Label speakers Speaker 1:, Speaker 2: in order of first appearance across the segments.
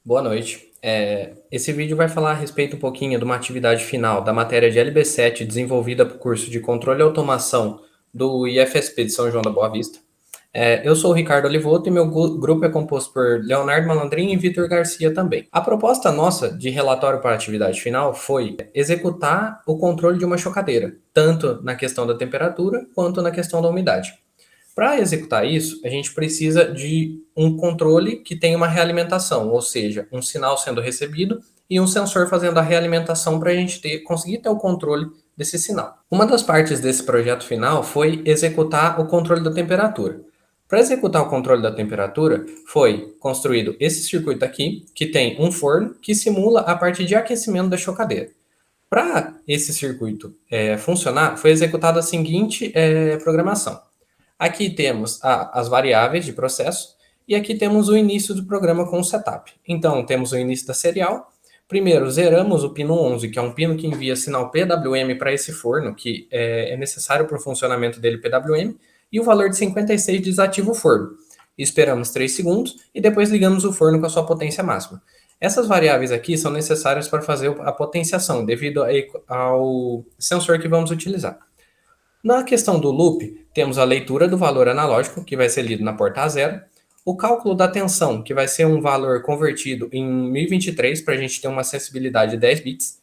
Speaker 1: Boa noite. Esse vídeo vai falar a respeito um pouquinho de uma atividade final da matéria de LB7 desenvolvida para o curso de Controle e Automação do IFSP de São João da Boa Vista. Eu sou o Ricardo Olivoto e meu grupo é composto por Leonardo Malandrin e Vitor Garcia também. A proposta nossa de relatório para a atividade final foi executar o controle de uma chocadeira, tanto na questão da temperatura quanto na questão da umidade. Para executar isso, a gente precisa de um controle que tenha uma realimentação, ou seja, um sinal sendo recebido e um sensor fazendo a realimentação para a gente conseguir ter o controle desse sinal. Uma das partes desse projeto final foi executar o controle da temperatura. Para executar o controle da temperatura, foi construído esse circuito aqui, que tem um forno que simula a parte de aquecimento da chocadeira. Para esse circuito funcionar, foi executada a seguinte programação. Aqui temos as variáveis de processo e aqui temos o início do programa com o setup. Então, temos o início da serial. Primeiro, zeramos o pino 11, que é um pino que envia sinal PWM para esse forno, que é necessário para o funcionamento dele PWM, e o valor de 56 desativa o forno. Esperamos 3 segundos e depois ligamos o forno com a sua potência máxima. Essas variáveis aqui são necessárias para fazer a potenciação, devido ao sensor que vamos utilizar. Na questão do loop, temos a leitura do valor analógico, que vai ser lido na porta A0, o cálculo da tensão, que vai ser um valor convertido em 1023, para a gente ter uma sensibilidade de 10 bits,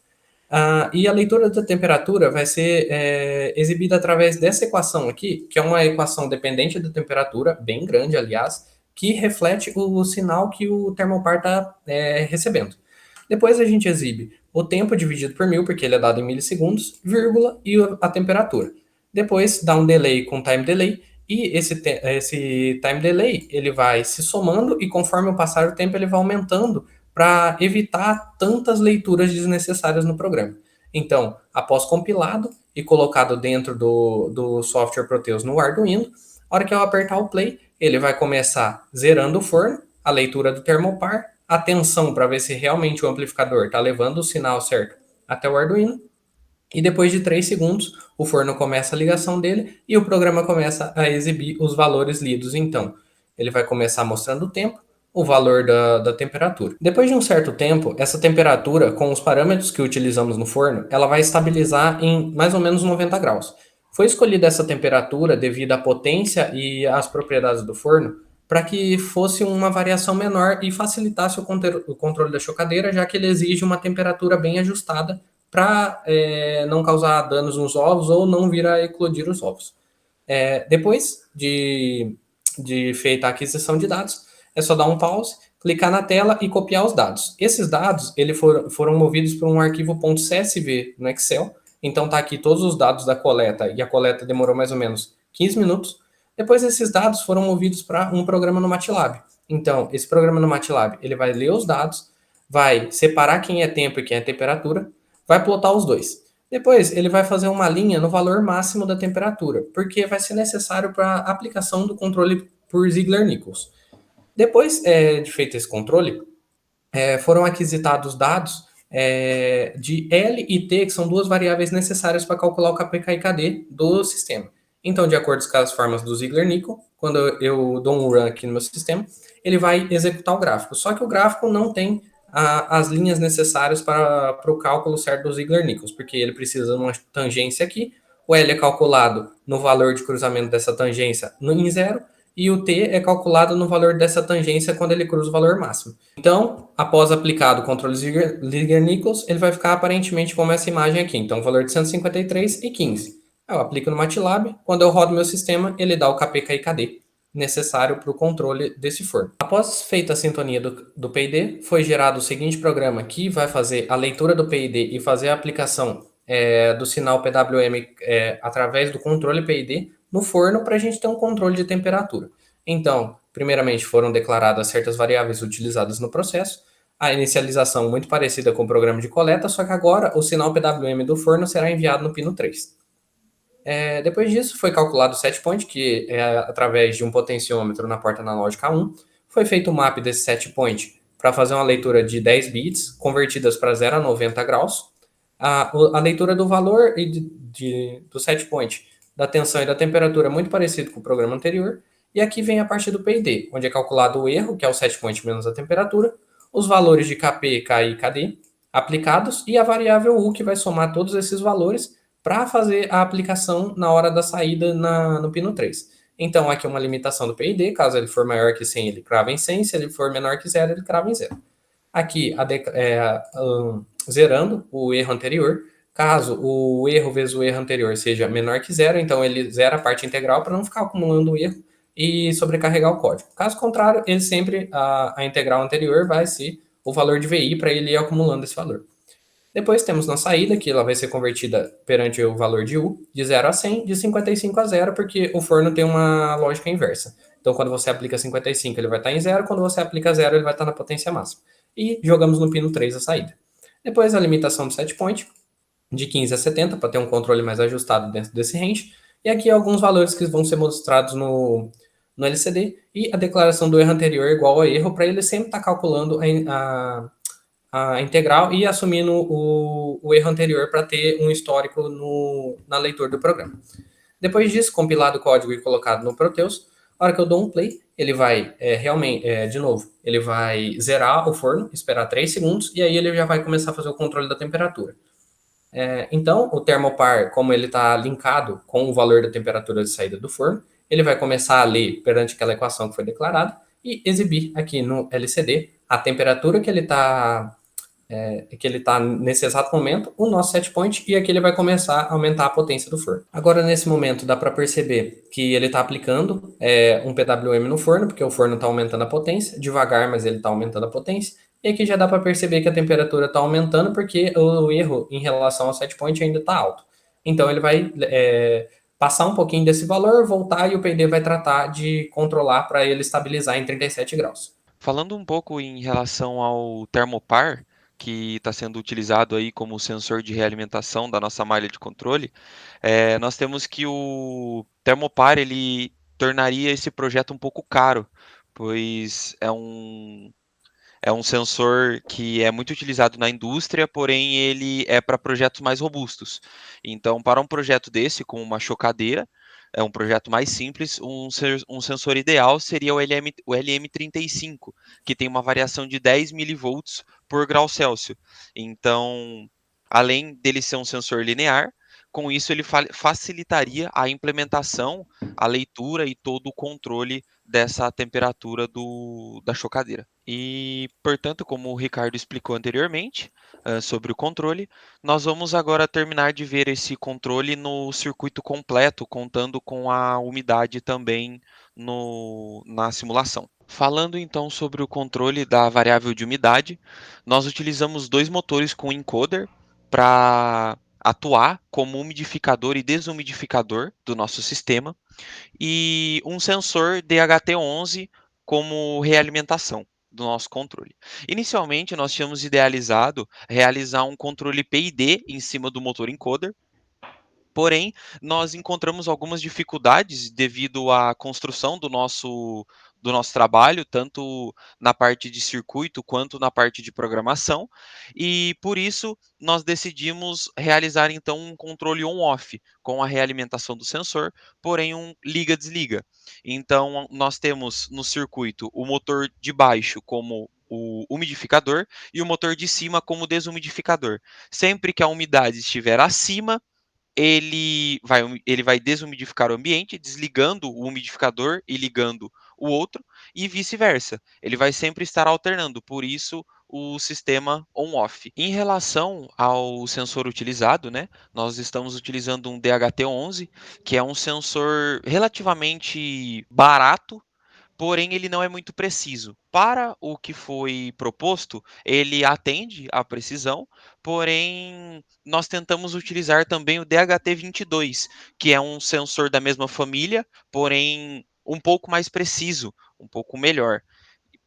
Speaker 1: e a leitura da temperatura vai ser exibida através dessa equação aqui, que é uma equação dependente da temperatura, bem grande, aliás, que reflete o sinal que o termopar está recebendo. Depois a gente exibe o tempo dividido por 1000, porque ele é dado em milissegundos, vírgula, e a temperatura. Depois dá um delay com time delay, e esse time delay ele vai se somando e conforme o passar do tempo ele vai aumentando para evitar tantas leituras desnecessárias no programa. Então, após compilado e colocado dentro do software Proteus no Arduino, a hora que eu apertar o play, ele vai começar zerando o forno, a leitura do termopar, a tensão para ver se realmente o amplificador está levando o sinal certo até o Arduino, e depois de 3 segundos, o forno começa a ligação dele e o programa começa a exibir os valores lidos. Então, ele vai começar mostrando o tempo, o valor da temperatura. Depois de um certo tempo, essa temperatura, com os parâmetros que utilizamos no forno, ela vai estabilizar em mais ou menos 90 graus. Foi escolhida essa temperatura devido à potência e às propriedades do forno, para que fosse uma variação menor e facilitasse o controle da chocadeira, já que ele exige uma temperatura bem ajustada para não causar danos nos ovos ou não vir a eclodir os ovos. Depois de feita a aquisição de dados, é só dar um pause, clicar na tela e copiar os dados. Esses dados foram movidos para um arquivo .csv no Excel, então está aqui todos os dados da coleta, e a coleta demorou mais ou menos 15 minutos. Depois esses dados foram movidos para um programa no MATLAB. Então, esse programa no MATLAB, ele vai ler os dados, vai separar quem é tempo e quem é temperatura, vai plotar os dois. Depois, ele vai fazer uma linha no valor máximo da temperatura, porque vai ser necessário para a aplicação do controle por Ziegler-Nichols. Depois de feito esse controle, foram aquisitados dados de L e T, que são duas variáveis necessárias para calcular o KPK e KD do sistema. Então, de acordo com as formas do Ziegler-Nichols, quando eu dou um run aqui no meu sistema, ele vai executar o gráfico. Só que o gráfico não tem as linhas necessárias para o cálculo certo do Ziegler-Nichols, porque ele precisa de uma tangência aqui, o L é calculado no valor de cruzamento dessa tangência em zero, e o t é calculado no valor dessa tangência quando ele cruza o valor máximo. Então, após aplicado o controle Ziegler-Nichols, ele vai ficar aparentemente como essa imagem aqui. Então, o valor de 153 e 15. Eu aplico no MATLAB, quando eu rodo meu sistema, ele dá o KPK e KD necessário para o controle desse forno. Após feita a sintonia do PID, foi gerado o seguinte programa que vai fazer a leitura do PID e fazer a aplicação do sinal PWM através do controle PID no forno para a gente ter um controle de temperatura. Então, primeiramente foram declaradas certas variáveis utilizadas no processo, a inicialização muito parecida com o programa de coleta, só que agora o sinal PWM do forno será enviado no pino 3. Depois disso, foi calculado o set point, que é através de um potenciômetro na porta analógica 1. Foi feito o map desse set point para fazer uma leitura de 10 bits, convertidas para 0 a 90 graus. A leitura do valor do set point, da tensão e da temperatura é muito parecido com o programa anterior. E aqui vem a parte do PID, onde é calculado o erro, que é o set point menos a temperatura, os valores de KP, KI e KD aplicados e a variável U que vai somar todos esses valores para fazer a aplicação na hora da saída no pino 3. Então, aqui é uma limitação do PID, caso ele for maior que 100, ele crava em 100, se ele for menor que 0, ele crava em 0. Aqui, zerando o erro anterior, caso o erro vezes o erro anterior seja menor que 0, então ele zera a parte integral para não ficar acumulando o erro e sobrecarregar o código. Caso contrário, ele sempre, a integral anterior vai ser o valor de VI para ele ir acumulando esse valor. Depois temos na saída, que ela vai ser convertida perante o valor de U, de 0 a 100, de 55 a 0, porque o forno tem uma lógica inversa. Então, quando você aplica 55, ele vai estar em 0, quando você aplica 0, ele vai estar na potência máxima. E jogamos no pino 3 a saída. Depois a limitação do set point, de 15 a 70, para ter um controle mais ajustado dentro desse range. E aqui alguns valores que vão ser mostrados no LCD, e a declaração do erro anterior igual a erro, para ele sempre estar calculando a integral e assumindo o erro anterior para ter um histórico na leitura do programa. Depois disso, compilado o código e colocado no Proteus, a hora que eu dou um play, ele vai de novo, ele vai zerar o forno, esperar 3 segundos, e aí ele já vai começar a fazer o controle da temperatura. Então, o termopar, como ele está linkado com o valor da temperatura de saída do forno, ele vai começar a ler perante aquela equação que foi declarada e exibir aqui no LCD a temperatura que ele está nesse exato momento, o nosso set point, e aqui ele vai começar a aumentar a potência do forno. Agora, nesse momento, dá para perceber que ele está aplicando um PWM no forno, porque o forno está aumentando a potência, devagar, mas ele está aumentando a potência, e aqui já dá para perceber que a temperatura está aumentando, porque o erro em relação ao set point ainda está alto. Então, ele vai passar um pouquinho desse valor, voltar, e o PD vai tratar de controlar para ele estabilizar em 37 graus.
Speaker 2: Falando um pouco em relação ao termopar, que está sendo utilizado aí como sensor de realimentação da nossa malha de controle, nós temos que o termopar ele tornaria esse projeto um pouco caro, pois é um sensor que é muito utilizado na indústria, porém ele é para projetos mais robustos. Então, para um projeto desse, com uma chocadeira, é um projeto mais simples, um sensor ideal seria o LM35, que tem uma variação de 10 milivolts por grau Celsius. Então, além dele ser um sensor linear, com isso ele facilitaria a implementação, a leitura e todo o controle dessa temperatura da chocadeira. E, portanto, como o Ricardo explicou anteriormente, sobre o controle, nós vamos agora terminar de ver esse controle no circuito completo, contando com a umidade também na simulação. Falando então sobre o controle da variável de umidade, nós utilizamos dois motores com encoder para atuar como umidificador e desumidificador do nosso sistema e um sensor DHT11 como realimentação do nosso controle. Inicialmente, nós tínhamos idealizado realizar um controle PID em cima do motor encoder, porém, nós encontramos algumas dificuldades devido à construção do nosso trabalho, tanto na parte de circuito quanto na parte de programação, e por isso nós decidimos realizar então um controle on-off com a realimentação do sensor, porém um liga-desliga. Então, nós temos no circuito o motor de baixo como o umidificador e o motor de cima como desumidificador. Sempre que a umidade estiver acima, ele vai desumidificar o ambiente, desligando o umidificador e ligando o outro, e vice-versa. Ele vai sempre estar alternando, por isso o sistema on-off. Em relação ao sensor utilizado, né, nós estamos utilizando um DHT11, que é um sensor relativamente barato, porém ele não é muito preciso. Para o que foi proposto, ele atende à precisão, porém nós tentamos utilizar também o DHT22, que é um sensor da mesma família, porém um pouco mais preciso, um pouco melhor,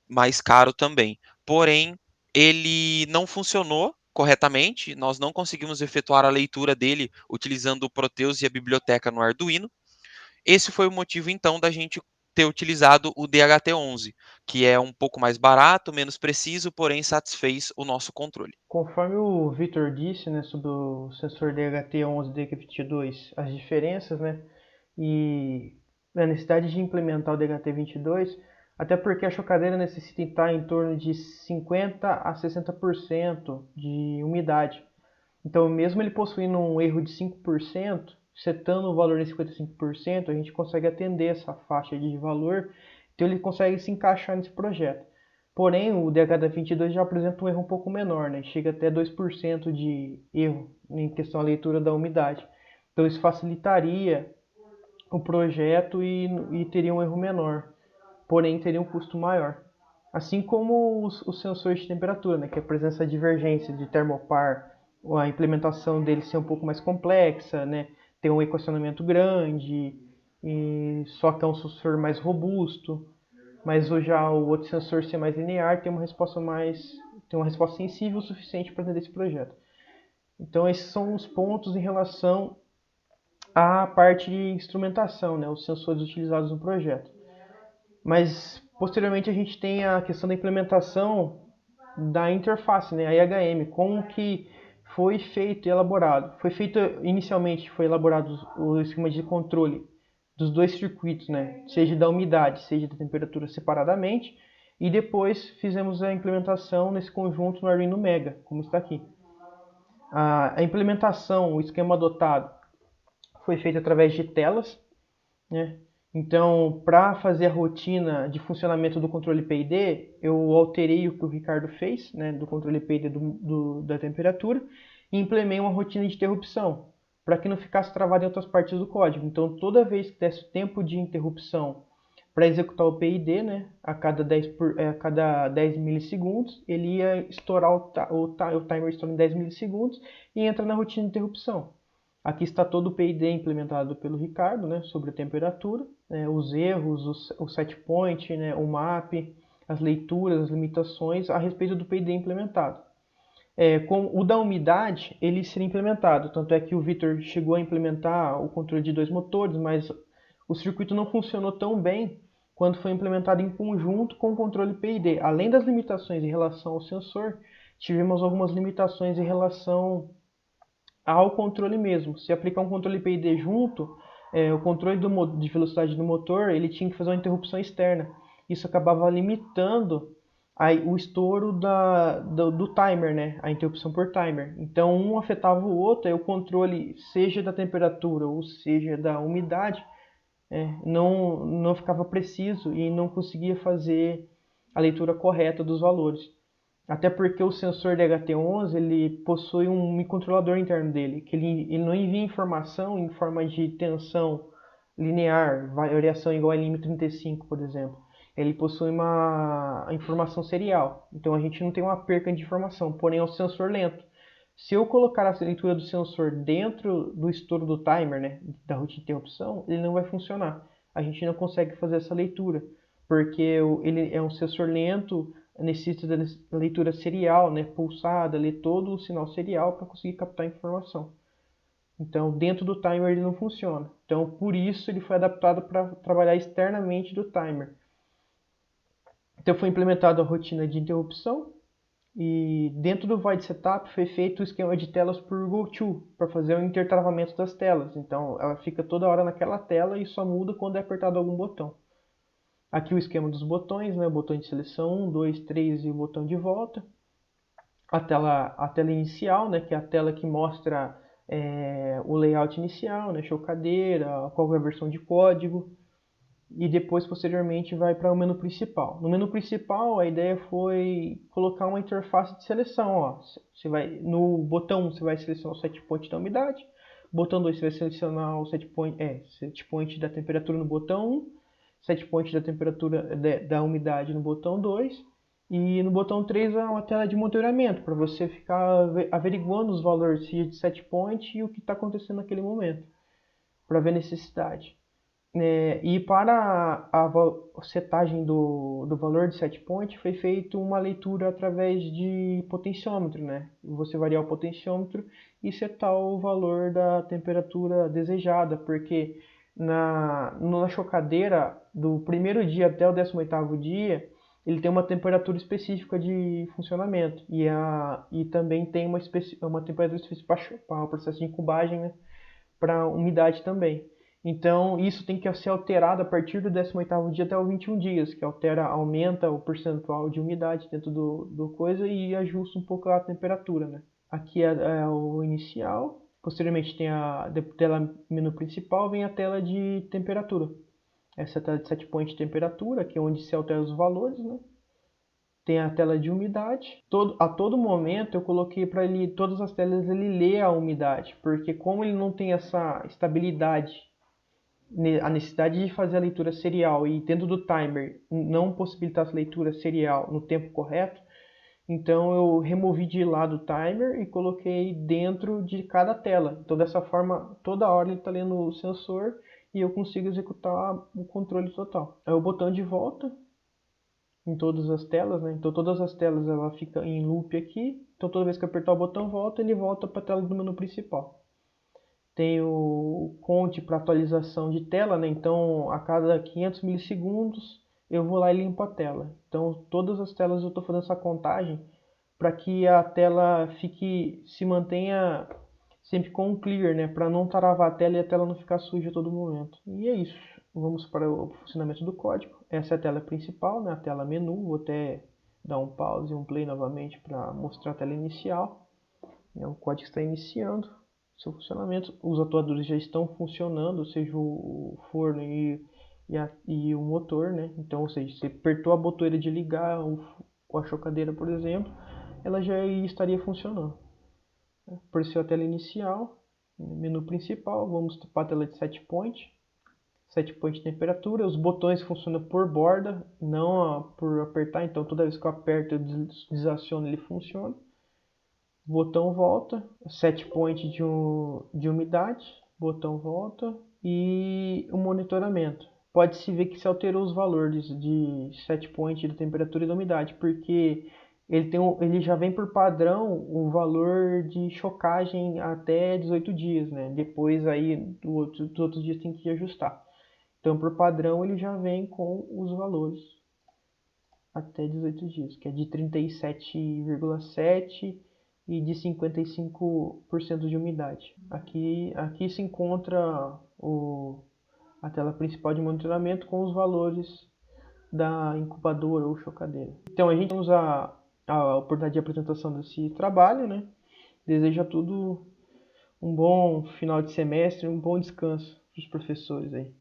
Speaker 2: mais caro também. Porém, ele não funcionou corretamente, nós não conseguimos efetuar a leitura dele utilizando o Proteus e a biblioteca no Arduino. Esse foi o motivo, então, da gente ter utilizado o DHT11, que é um pouco mais barato, menos preciso, porém satisfez o nosso controle.
Speaker 3: Conforme o Vitor disse, né, sobre o sensor DHT11 e DHT22, as diferenças, né, e a necessidade de implementar o DHT22, Até porque a chocadeira necessita estar em torno de 50 a 60% de umidade. Então, mesmo ele possuindo um erro de 5%, setando o valor em 55%, a gente consegue atender essa faixa de valor, então ele consegue se encaixar nesse projeto. Porém, o DHD22 já apresenta um erro um pouco menor, né? Chega até 2% de erro em questão da leitura da umidade. Então, isso facilitaria o projeto e teria um erro menor, porém teria um custo maior. Assim como os sensores de temperatura, né, que a presença de divergência de termopar, a implementação dele ser um pouco mais complexa, né, ter um equacionamento grande, só que é um sensor mais robusto, mas já o outro sensor ser mais linear tem uma resposta sensível o suficiente para atender esse projeto. Então esses são os pontos em relação à parte de instrumentação, né, os sensores utilizados no projeto. Mas posteriormente a gente tem a questão da implementação da interface, né, a IHM, como que foi feito e elaborado. Inicialmente foi elaborado o esquema de controle dos dois circuitos, né, seja da umidade, seja da temperatura separadamente, e depois fizemos a implementação nesse conjunto no Arduino Mega, como está aqui. A implementação, o esquema adotado, foi feito através de telas, né? Então, para fazer a rotina de funcionamento do controle PID, eu alterei o que o Ricardo fez, né, do controle PID da temperatura, e implementei uma rotina de interrupção, para que não ficasse travado em outras partes do código. Então, toda vez que desse tempo de interrupção para executar o PID, né, a cada 10 milissegundos, ele ia estourar o timer estoura em 10 milissegundos e entra na rotina de interrupção. Aqui está todo o PID implementado pelo Ricardo, né, sobre a temperatura, né, os erros, o set point, né, o map, as leituras, as limitações a respeito do PID implementado. Com o da umidade, ele seria implementado, tanto é que o Vitor chegou a implementar o controle de 2 motores, mas o circuito não funcionou tão bem quando foi implementado em conjunto com o controle PID. Além das limitações em relação ao sensor, tivemos algumas limitações em relação ao controle mesmo. Se aplicar um controle PID junto, o controle de velocidade do motor, ele tinha que fazer uma interrupção externa. Isso acabava limitando o estouro do timer, né? A interrupção por timer. Então um afetava o outro, aí o controle, seja da temperatura ou seja da umidade, não ficava preciso e não conseguia fazer a leitura correta dos valores. Até porque o sensor DHT11 ele possui um microcontrolador interno dele, que ele não envia informação em forma de tensão linear, variação igual a LM35, por exemplo. Ele possui uma informação serial, então a gente não tem uma perca de informação, porém é um sensor lento. Se eu colocar a leitura do sensor dentro do estouro do timer, né, da rotina de interrupção, ele não vai funcionar. A gente não consegue fazer essa leitura, porque ele é um sensor lento, necessita da leitura serial, né, pulsada, ler todo o sinal serial para conseguir captar a informação. Então, dentro do timer ele não funciona. Então, por isso ele foi adaptado para trabalhar externamente do timer. Então, foi implementada a rotina de interrupção e dentro do void setup foi feito o esquema de telas por goto para fazer o intertravamento das telas. Então, ela fica toda hora naquela tela e só muda quando é apertado algum botão. Aqui o esquema dos botões, né? O botão de seleção 1, 2, 3 e o botão de volta. A tela inicial, né? Que é a tela que mostra o layout inicial, né? Chocadeira, qual é a versão de código. E depois, posteriormente, vai para o menu principal. No menu principal, a ideia foi colocar uma interface de seleção. Ó. No botão 1 você vai selecionar o set point da umidade. Botão 2 você vai selecionar o set point da temperatura no botão 1. Set point da temperatura da umidade no botão 2 e no botão 3 é uma tela de monitoramento para você ficar averiguando os valores de set point e o que está acontecendo naquele momento para ver a necessidade. E para a setagem do valor de set point foi feita uma leitura através de potenciômetro, né? Você variar o potenciômetro e setar o valor da temperatura desejada, porque na chocadeira do primeiro dia até o 18º dia ele tem uma temperatura específica de funcionamento e também tem uma temperatura específica para o processo de incubagem, né? Para umidade também. Então, isso tem que ser alterado a partir do 18º dia até os 21 dias, que aumenta o percentual de umidade dentro do coisa e ajusta um pouco a temperatura, né? Aqui é o inicial, posteriormente tem a tela menu principal, vem a tela de temperatura. Essa é a tela de set point de temperatura, que é onde se altera os valores, né? Tem a tela de umidade. A todo momento eu coloquei para ele, todas as telas ele lê a umidade, porque como ele não tem essa estabilidade, a necessidade de fazer a leitura serial e dentro do timer não possibilitar essa leitura serial no tempo correto, então eu removi de lado o timer e coloquei dentro de cada tela. Então dessa forma, toda hora ele está lendo o sensor e eu consigo executar o controle total. É o botão de volta em todas as telas, né? Então todas as telas ela fica em loop aqui. Então toda vez que eu apertar o botão volta, ele volta para a tela do menu principal. Tem o conte para atualização de tela, né? Então a cada 500 milissegundos eu vou lá e limpo a tela. Então todas as telas eu estou fazendo essa contagem para que a tela se mantenha sempre com um clear, né? Para não travar a tela e a tela não ficar suja a todo momento. E é isso. Vamos para o funcionamento do código. Essa é a tela principal, né? A tela menu. Vou até dar um pause e um play novamente para mostrar a tela inicial. O código está iniciando seu funcionamento. Os atuadores já estão funcionando, ou seja, o forno e o motor, né? Então, ou seja, você apertou a botoeira de ligar a chocadeira, por exemplo, ela já estaria funcionando. Apareceu a tela inicial, menu principal, vamos para a tela de set point de temperatura. Os botões funcionam por borda, não por apertar, então toda vez que eu aperto e desaciono ele funciona. Botão volta, set point de umidade, botão volta e o monitoramento. Pode-se ver que se alterou os valores de set point da temperatura e da umidade, porque ele já vem por padrão o valor de chocagem até 18 dias, né? Depois aí dos outros dias tem que ajustar. Então por padrão ele já vem com os valores até 18 dias, que é de 37,7 e de 55% de umidade. Aqui se encontra a tela principal de monitoramento com os valores da incubadora ou chocadeira. Então a gente usa a oportunidade de apresentação desse trabalho, né? Desejo a tudo um bom final de semestre, um bom descanso para os professores aí.